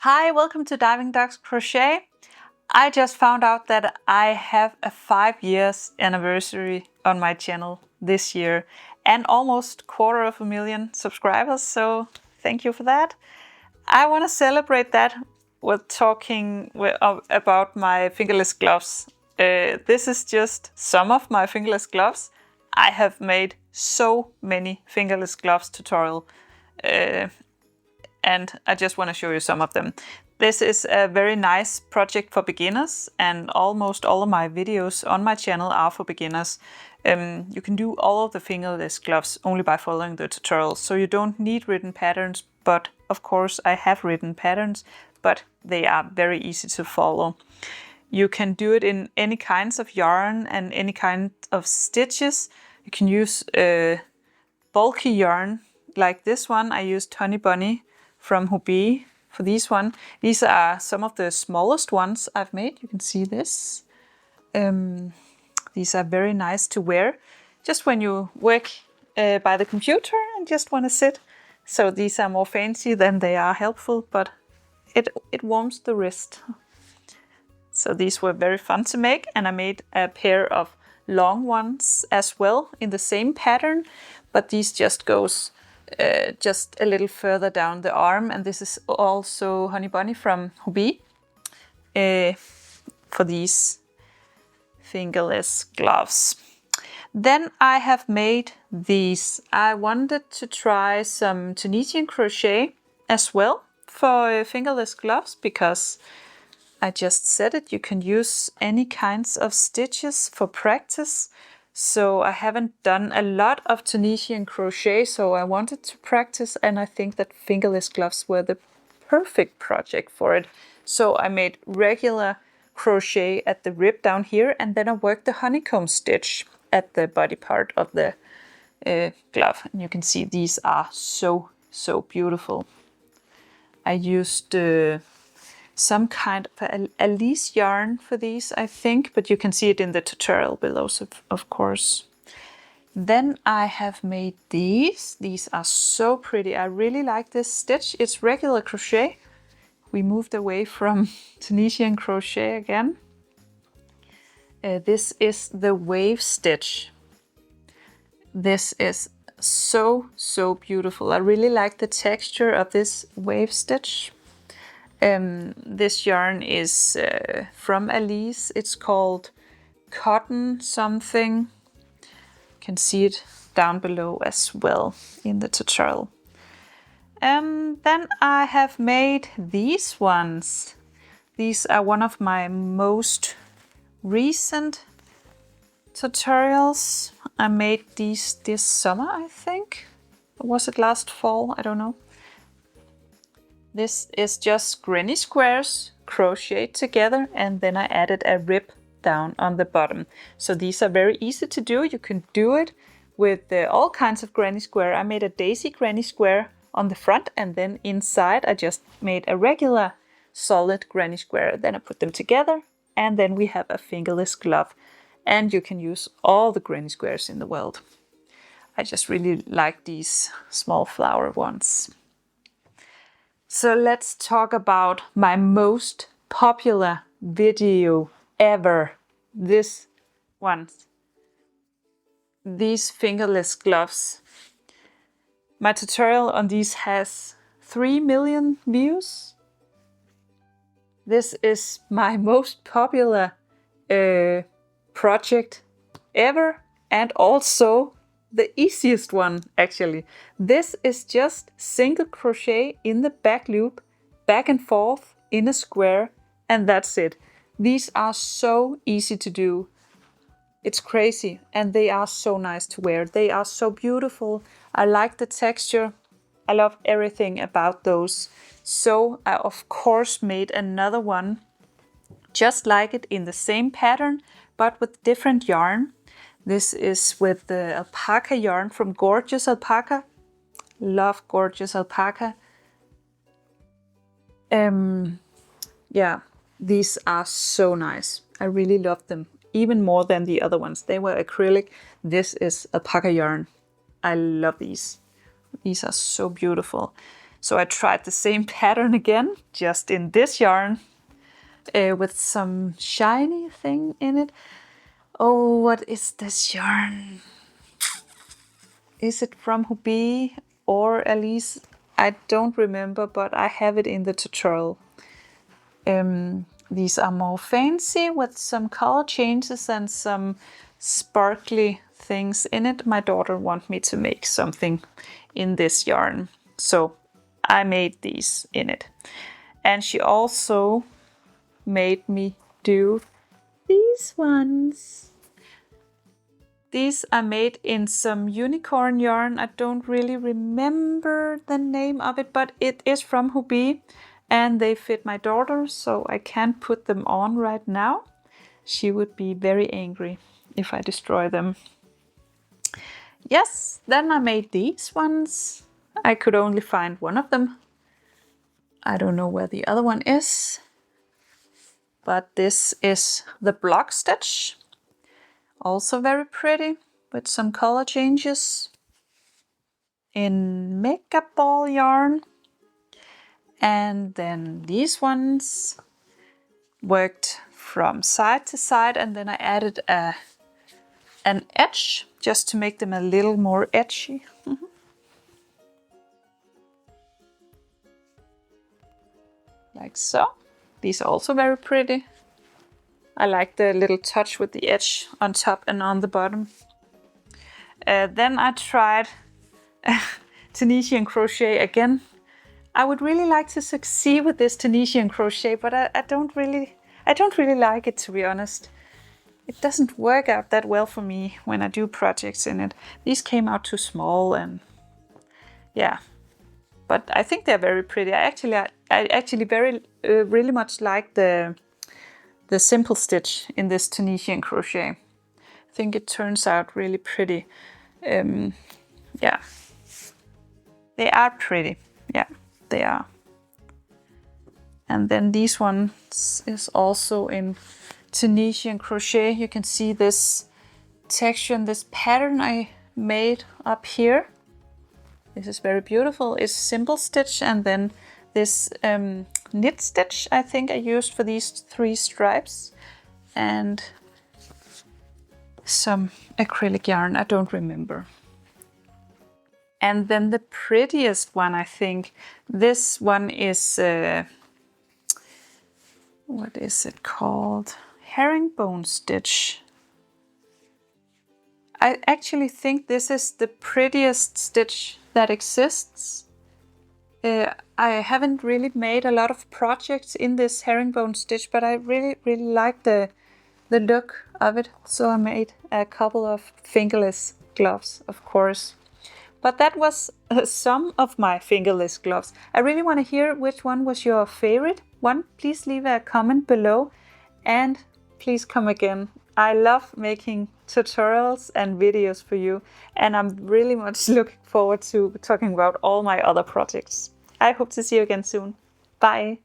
Hi, welcome to Diving Ducks Crochet. I just found out that I have a 5 years anniversary on my channel this year and almost 250,000 subscribers, so thank you for that. I want to celebrate that with talking about my fingerless gloves. This is just some of my fingerless gloves. I have made so many fingerless gloves tutorials. And I just want to show you some of them. This is a very nice project for beginners, and almost all of my videos on my channel are for beginners. You can do all of the fingerless gloves only by following the tutorials, so you don't need written patterns, but of course I have written patterns, but they are very easy to follow. You can do it in any kinds of yarn and any kind of stitches. You can use bulky yarn like this one. I used Honey Bunny from Hobby for these one. These are some of the smallest ones I've made. You can see this. These are very nice to wear just when you work by the computer and just want to sit. So these are more fancy than they are helpful, but it warms the wrist. So these were very fun to make, and I made a pair of long ones as well in the same pattern, but these just goes just a little further down the arm, and this is also Honey Bunny from Hobby for these fingerless gloves. Then I have made these. I wanted to try some Tunisian crochet as well for fingerless gloves because I just said it, you can use any kinds of stitches for practice. So I haven't done a lot of Tunisian crochet, so I wanted to practice, and I think that fingerless gloves were the perfect project for it. So I made regular crochet at the rib down here, and then I worked the honeycomb stitch at the body part of the glove. And you can see these are so beautiful. I used some kind of Alice yarn for these, I think, but you can see it in the tutorial below, so of course. Then I have made these. These are so pretty. I really like this stitch. It's regular crochet. We moved away from Tunisian crochet again. This is the wave stitch. This is so beautiful. I really like the texture of this wave stitch. This yarn is from Alice. It's called Cotton something. You can see it down below as well in the tutorial. Then I have made these ones. These are one of my most recent tutorials. I made these this summer, I think. Or was it last fall? I don't know. This is just granny squares crocheted together, and then I added a rib down on the bottom. So these are very easy to do. You can do it with all kinds of granny square. I made a daisy granny square on the front, and then inside I just made a regular solid granny square. Then I put them together, and then we have a fingerless glove. And you can use all the granny squares in the world. I just really like these small flower ones. So let's talk about my most popular video ever. This one. These fingerless gloves. My tutorial on these has 3 million views. This is my most popular project ever, and also the easiest one actually. This is just single crochet in the back loop, back and forth in a square, and that's it. These are so easy to do. It's crazy, and they are so nice to wear. They are so beautiful. I like the texture. I love everything about those. So I of course made another one just like it in the same pattern, but with different yarn. This is with the alpaca yarn from Gorgeous Alpaca. Love Gorgeous Alpaca. Yeah, these are so nice. I really love them, even more than the other ones. They were acrylic. This is alpaca yarn. I love these. These are so beautiful. So I tried the same pattern again, just in this yarn, with some shiny thing in it. Oh, what is this yarn? Is it from Hubie or Alice? I don't remember, but I have it in the tutorial. These are more fancy with some color changes and some sparkly things in it. My daughter wants me to make something in this yarn, so I made these in it. And she also made me do these ones. These are made in some unicorn yarn. I don't really remember the name of it, but it is from Hubie and they fit my daughter, so I can't put them on right now. She would be very angry if I destroy them. Yes, then I made these ones. I could only find one of them. I don't know where the other one is, but this is the block stitch. Also very pretty, with some color changes in makeup ball yarn. And then these ones worked from side to side, and then I added an edge just to make them a little more edgy. Like so. These are also very pretty. I like the little touch with the edge on top and on the bottom. Then I tried Tunisian crochet again. I would really like to succeed with this Tunisian crochet, but I don't really like it, to be honest. It doesn't work out that well for me when I do projects in it. These came out too small and yeah, but I think they're very pretty. I actually really much like the simple stitch in this Tunisian crochet. I think it turns out really pretty. Yeah, they are pretty. Yeah, they are. And then these ones is also in Tunisian crochet. You can see this texture and this pattern I made up here. This is very beautiful. It's simple stitch, and then this knit stitch I think I used for these 3 stripes, and some acrylic yarn, I don't remember. And then the prettiest one, I think, this one is, what is it called? Herringbone stitch. I actually think this is the prettiest stitch that exists. I haven't really made a lot of projects in this herringbone stitch, but I really like the look of it. So I made a couple of fingerless gloves, of course. But that was some of my fingerless gloves. I really want to hear which one was your favorite one. Please leave a comment below and please come again. I love making tutorials and videos for you, and I'm really much looking forward to talking about all my other projects. I hope to see you again soon. Bye!